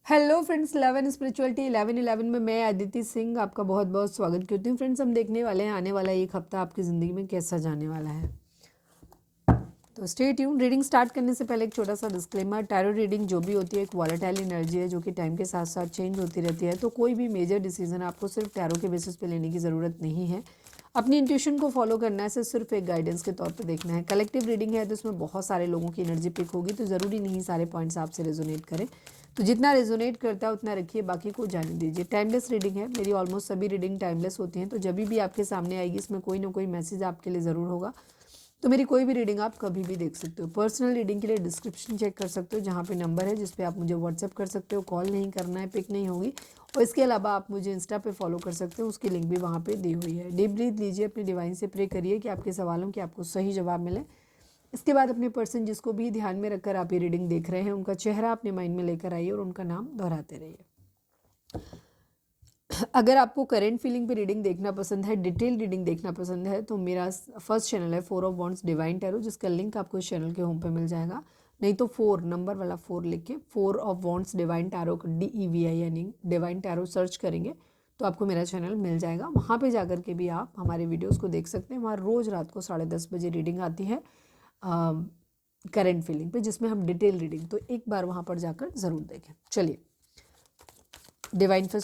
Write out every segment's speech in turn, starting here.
Hello friends, 11 spirituality 11 में मैं अदिति सिंह आपका बहुत बहुत स्वागत करती हूँ। फ्रेंड्स, हम देखने वाले हैं आने वाला एक हफ्ता आपकी ज़िंदगी में कैसा जाने वाला है। तो स्टे ट्यून। रीडिंग स्टार्ट करने से पहले एक छोटा सा डिस्क्लेमर, टैरो रीडिंग जो भी होती है एक वॉलेटाइल एनर्जी है जो कि टाइम के साथ साथ चेंज होती रहती है। तो कोई भी मेजर डिसीजन आपको सिर्फ टैरो के बेसिस पे लेने की ज़रूरत नहीं है। अपनी इंट्यूशन को फॉलो करना है, सिर्फ एक गाइडेंस के तौर पे देखना है। कलेक्टिव रीडिंग है तो इसमें बहुत सारे लोगों की एनर्जी पिक होगी, तो ज़रूरी नहीं सारे पॉइंट्स आपसे रेजोनेट करें। तो जितना रेजोनेट करता है उतना रखिए, बाकी को जाने दीजिए। टाइमलेस रीडिंग है, मेरी ऑलमोस्ट सभी रीडिंग टाइमलेस होती हैं। तो जब भी आपके सामने आएगी इसमें कोई ना कोई मैसेज आपके लिए ज़रूर होगा। तो मेरी कोई भी रीडिंग आप कभी भी देख सकते हो। पर्सनल रीडिंग के लिए डिस्क्रिप्शन चेक कर सकते हो, जहाँ पे नंबर है जिस पे आप मुझे व्हाट्सअप कर सकते हो। कॉल नहीं करना है, पिक नहीं होगी। और इसके अलावा आप मुझे इंस्टा पे फॉलो कर सकते हो, उसकी लिंक भी वहाँ पे दी हुई है। डीप ब्रीथ लीजिए, अपने डिवाइन से प्रे करिए कि आपके सवालों के आपको सही जवाब मिले। इसके बाद अपने पर्सन जिसको भी ध्यान में रखकर आप ये रीडिंग देख रहे हैं उनका चेहरा अपने माइंड में लेकर आइए और उनका नाम दोहराते रहिए। अगर आपको करंट फीलिंग पे रीडिंग देखना पसंद है, डिटेल रीडिंग देखना पसंद है, तो मेरा फर्स्ट चैनल है 4 ऑफ वॉन्ड्स डिवाइन टैरो, जिसका लिंक आपको इस चैनल के होम पे मिल जाएगा। नहीं तो 4 नंबर वाला 4 लिख के 4 of wands divine tarot, DEVI यानी डिवाइन टैरो सर्च करेंगे तो आपको मेरा चैनल मिल जाएगा। वहाँ पे जाकर के भी आप हमारे वीडियोज़ को देख सकते हैं। वहाँ रोज़ रात को 10:30 बजे रीडिंग आती है करंट फीलिंग पे, जिसमें हम डिटेल रीडिंग, तो एक बार वहाँ पर जाकर ज़रूर देखें। चलिए डिवाइन पे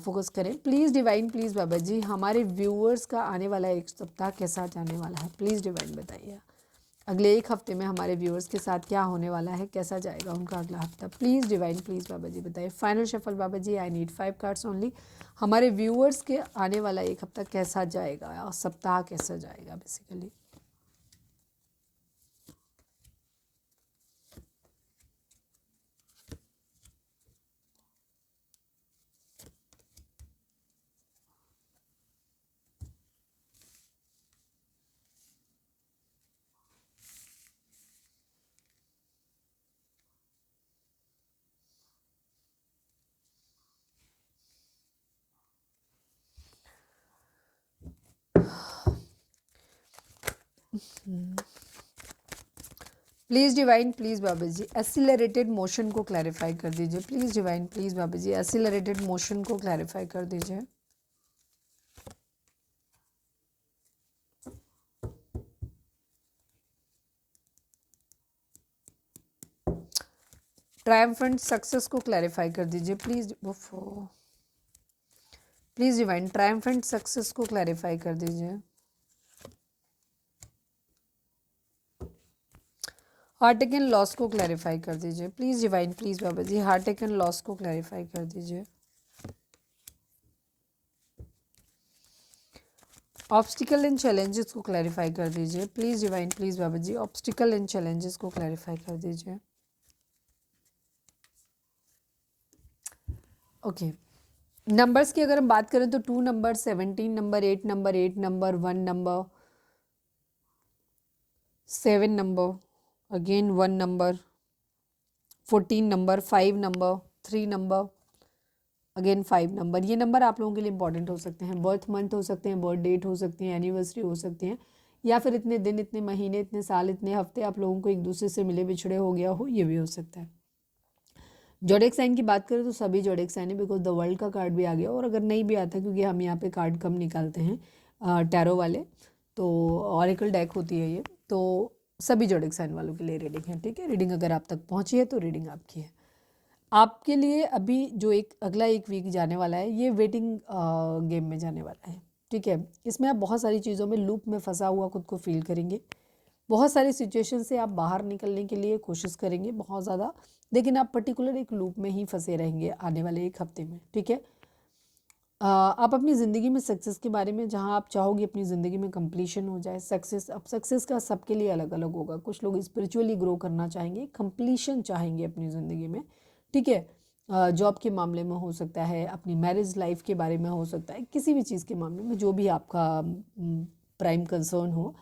फोकस करें। प्लीज़ डिवाइन, प्लीज़ बाबा जी, हमारे व्यूअर्स का आने वाला एक सप्ताह कैसा जाने वाला है, प्लीज़ डिवाइन बताइए। अगले एक हफ्ते में हमारे व्यूअर्स के साथ क्या होने वाला है, कैसा जाएगा उनका अगला हफ्ता। Please divine, please Baba ji बताइए। Final shuffle Baba ji, I need 5 cards only. हमारे व्यूअर्स के आने वाला एक हफ्ता कैसा जाएगा और सप्ताह कैसा जाएगा basically. Please divine, please Baba ji, accelerated motion को क्लैरिफाई कर दीजिए। Please divine, please Baba ji, accelerated motion को क्लैरिफाई कर दीजिए। ट्रायम्फेंट सक्सेस को क्लैरिफाई कर दीजिए please. Please divine, triumphant success को क्लैरिफाई कर दीजिए। हार्ट टेकन लॉस को क्लैरिफाई कर दीजिए please divine, please Baba ji, heart taken loss को क्लैरिफाई कर दीजिए। ऑब्स्टिकल एंड चैलेंजेस को क्लैरिफाई कर दीजिए please divine, please Baba ji, obstacle and challenges को क्लैरिफाई कर दीजिए। ओके, नंबर्स की अगर हम बात करें तो 2 number, 17 number, 8 number, 8 number, 1 number, 7 number, again 1 number, 14 number, 5 number, 3 number, again 5 number. ये नंबर आप लोगों के लिए इंपॉर्टेंट हो सकते हैं। बर्थ मंथ हो सकते हैं, बर्थ डेट हो सकती है, एनिवर्सरी हो सकती है, या फिर इतने दिन, इतने महीने, इतने साल, इतने हफ्ते आप लोगों को एक दूसरे से मिले बिछड़े हो गया हो, ये भी हो सकता है। जोडिएक साइन की बात करें तो सभी जोडिएक साइन है, बिकॉज द वर्ल्ड का कार्ड भी आ गया। और अगर नहीं भी आता, क्योंकि हम यहाँ पे कार्ड कम निकालते हैं टैरो वाले, तो ऑरेकल डेक होती है ये, तो सभी जोडिएक साइन वालों के लिए रीडिंग है। ठीक है, रीडिंग अगर आप तक पहुँची है तो रीडिंग आपकी है। आपके लिए अभी जो एक अगला एक वीक जाने वाला है, ये वेटिंग गेम में जाने वाला है। ठीक है, इसमें आप बहुत सारी चीज़ों में लूप में फंसा हुआ खुद को फील करेंगे। बहुत सारी सिचुएशन से आप बाहर निकलने के लिए कोशिश करेंगे बहुत ज़्यादा, लेकिन आप पर्टिकुलर एक लूप में ही फंसे रहेंगे आने वाले एक हफ्ते में। ठीक है, आप अपनी ज़िंदगी में सक्सेस के बारे में, जहाँ आप चाहोगे अपनी ज़िंदगी में कंप्लीशन हो जाए सक्सेस। अब सक्सेस का सबके लिए अलग अलग होगा। कुछ लोग स्पिरिचुअली ग्रो करना चाहेंगे, कंप्लीशन चाहेंगे अपनी ज़िंदगी में। ठीक है, जॉब के मामले में हो सकता है, अपनी मैरिज लाइफ के बारे में हो सकता है, किसी भी चीज़ के मामले में जो भी आपका प्राइम कंसर्न हो,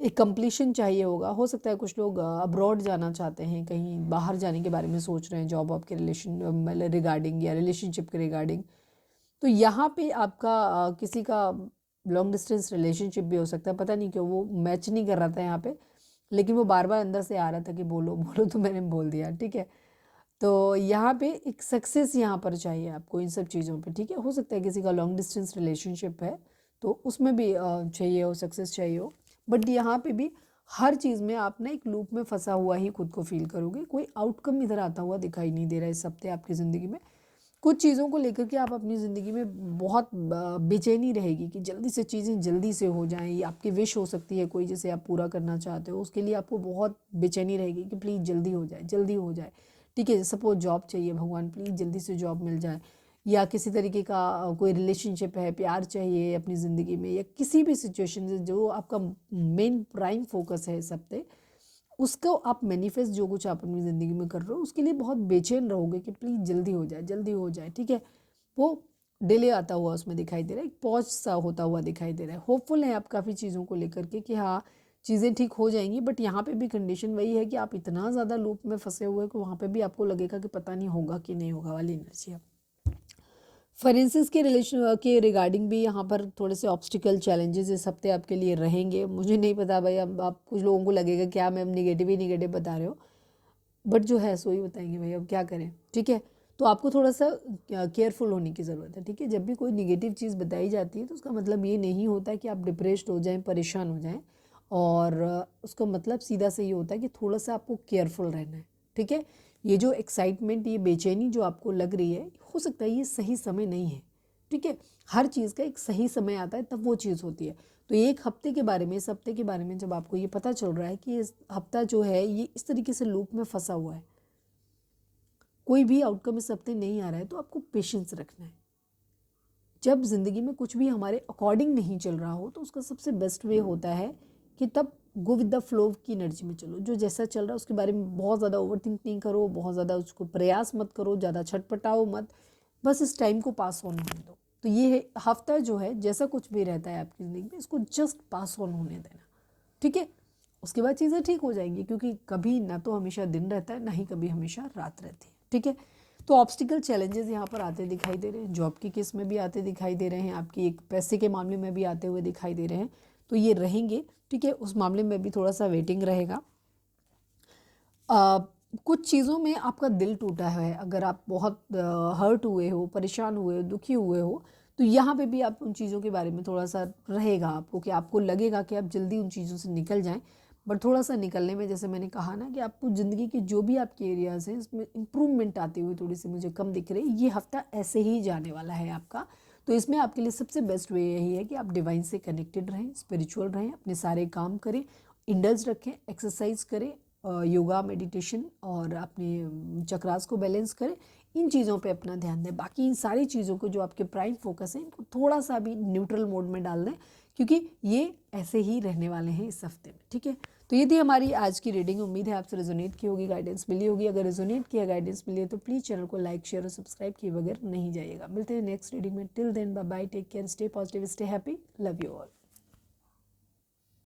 एक कंप्लीशन चाहिए होगा। हो सकता है कुछ लोग अब्रॉड जाना चाहते हैं, कहीं बाहर जाने के बारे में सोच रहे हैं, जॉब वॉब के रिलेशन रिगार्डिंग या रिलेशनशिप के रिगार्डिंग। तो यहाँ पे आपका किसी का लॉन्ग डिस्टेंस रिलेशनशिप भी हो सकता है। पता नहीं क्यों वो मैच नहीं कर रहा था यहाँ पे, लेकिन वो बार बार अंदर से आ रहा था कि बोलो बोलो, तो मैंने बोल दिया। ठीक है, तो यहाँ पे एक सक्सेस यहाँ पर चाहिए आपको इन सब चीज़ों पे, ठीक है। हो सकता है किसी का लॉन्ग डिस्टेंस रिलेशनशिप है तो उसमें भी चाहिए हो, सक्सेस चाहिए हो, बट यहाँ पे भी हर चीज़ में आप ना एक लूप में फंसा हुआ ही खुद को फील करोगे। कोई आउटकम इधर आता हुआ दिखाई नहीं दे रहा है इस हफ्ते आपकी ज़िंदगी में। कुछ चीज़ों को लेकर के आप अपनी ज़िंदगी में बहुत बेचैनी रहेगी कि जल्दी से चीज़ें जल्दी से हो जाएं। ये आपकी विश हो सकती है कोई जिसे आप पूरा करना चाहते हो, उसके लिए आपको बहुत बेचैनी रहेगी कि प्लीज़ जल्दी हो जाए, जल्दी हो जाए, ठीक है। सपोज जॉब चाहिए, भगवान प्लीज़ जल्दी से जॉब मिल जाए, या किसी तरीके का कोई रिलेशनशिप है, प्यार चाहिए अपनी ज़िंदगी में, या किसी भी सिचुएशन से जो आपका मेन प्राइम फोकस है इस हफ्ते, उसको आप मैनिफेस्ट जो कुछ आप अपनी ज़िंदगी में कर रहे हो उसके लिए बहुत बेचैन रहोगे कि प्लीज़ जल्दी हो जाए, जल्दी हो जाए, ठीक है। वो डिले आता हुआ उसमें दिखाई दे रहा है, एक पॉज सा होता हुआ दिखाई दे रहा है। होपफुल है आप काफ़ी चीज़ों को लेकर के कि हाँ चीज़ें ठीक हो जाएंगी, बट यहाँ पे भी कंडीशन वही है कि आप इतना ज़्यादा लूप में फंसे हुए कि वहाँ पे भी आपको लगेगा कि पता नहीं होगा कि नहीं होगा वाली एनर्जी है। फाइनेंसिस के रिलेशन के रिगार्डिंग भी यहाँ पर थोड़े से ऑब्स्टिकल चैलेंजेस इस हफ्ते आपके लिए रहेंगे। मुझे नहीं पता भाई, अब आप कुछ लोगों को लगेगा क्या मैम निगेटिव ही निगेटिव बता रहे हो, बट जो है सो ही बताएंगे भाई, अब क्या करें, ठीक है। तो आपको थोड़ा सा केयरफुल होने की ज़रूरत है, ठीक है। जब भी कोई निगेटिव चीज़ बताई जाती है तो उसका मतलब ये नहीं होता है कि आप डिप्रेस्ड हो जाएं, परेशान हो जाएं, और उसका मतलब सीधा से ये होता है कि थोड़ा सा आपको केयरफुल रहना है, ठीक है। ये जो एक्साइटमेंट, ये बेचैनी जो आपको लग रही है, हो सकता है ये सही समय नहीं है, ठीक है। हर चीज़ का एक सही समय आता है तब वो चीज़ होती है। तो एक हफ्ते के बारे में, इस हफ्ते के बारे में जब आपको ये पता चल रहा है कि इस हफ्ता जो है ये इस तरीके से लूप में फंसा हुआ है, कोई भी आउटकम इस हफ्ते नहीं आ रहा है, तो आपको पेशेंस रखना है। जब ज़िंदगी में कुछ भी हमारे अकॉर्डिंग नहीं चल रहा हो तो उसका सबसे बेस्ट वे होता है कि तब गो विद द फ्लो की एनर्जी में चलो। जो जैसा चल रहा है उसके बारे में बहुत ज़्यादा ओवर थिंक नहीं करो, बहुत ज़्यादा उसको प्रयास मत करो, ज़्यादा छटपटाओ मत, बस इस टाइम को पास ऑन होने दो। तो ये हफ्ता जो है जैसा कुछ भी रहता है आपकी ज़िंदगी में, इसको जस्ट पास ऑन होने देना, ठीक है। उसके बाद चीज़ें ठीक हो जाएंगी, क्योंकि कभी ना तो हमेशा दिन रहता है, ना ही कभी हमेशा रात रहती है, ठीक है। तो ऑब्स्टिकल चैलेंजेस यहाँ पर आते दिखाई दे रहे हैं, जॉब की केस में भी आते दिखाई दे रहे हैं, आपकी एक पैसे के मामले में भी आते हुए दिखाई दे रहे हैं, तो ये रहेंगे, ठीक है। उस मामले में भी थोड़ा सा वेटिंग रहेगा। कुछ चीज़ों में आपका दिल टूटा है, अगर आप बहुत हर्ट हुए हो, परेशान हुए हो, दुखी हुए हो, तो यहाँ पे भी आप उन चीज़ों के बारे में थोड़ा सा रहेगा आपको कि आपको लगेगा कि आप जल्दी उन चीज़ों से निकल जाएं, बट थोड़ा सा निकलने में, जैसे मैंने कहा ना कि आपको ज़िंदगी के जो भी आपके एरियाज़ हैं इसमें इम्प्रूवमेंट आती हुई थोड़ी सी मुझे कम दिख रही है। ये हफ्ता ऐसे ही जाने वाला है आपका, तो इसमें आपके लिए सबसे बेस्ट वे यही है कि आप डिवाइन से कनेक्टेड रहें, स्पिरिचुअल रहें, अपने सारे काम करें, इंडल्ज रखें, एक्सरसाइज करें, योगा, मेडिटेशन, और अपने चक्रास को बैलेंस करें। इन चीज़ों पे अपना ध्यान दें। बाकी इन सारी चीज़ों को जो आपके प्राइम फोकस है इनको थोड़ा सा भी न्यूट्रल मोड में डाल दें, क्योंकि ये ऐसे ही रहने वाले हैं इस हफ्ते में, ठीक है। तो ये थी हमारी आज की रीडिंग। उम्मीद है आपसे रेजोनेट की होगी, गाइडेंस मिली होगी। अगर रेजोनेट किया, गाइडेंस मिली है तो प्लीज़ चैनल को लाइक, शेयर और सब्सक्राइब किए बगैर नहीं जाइएगा। मिलते हैं नेक्स्ट रीडिंग में। Till then bye bye, take care, stay positive, stay happy, love you all.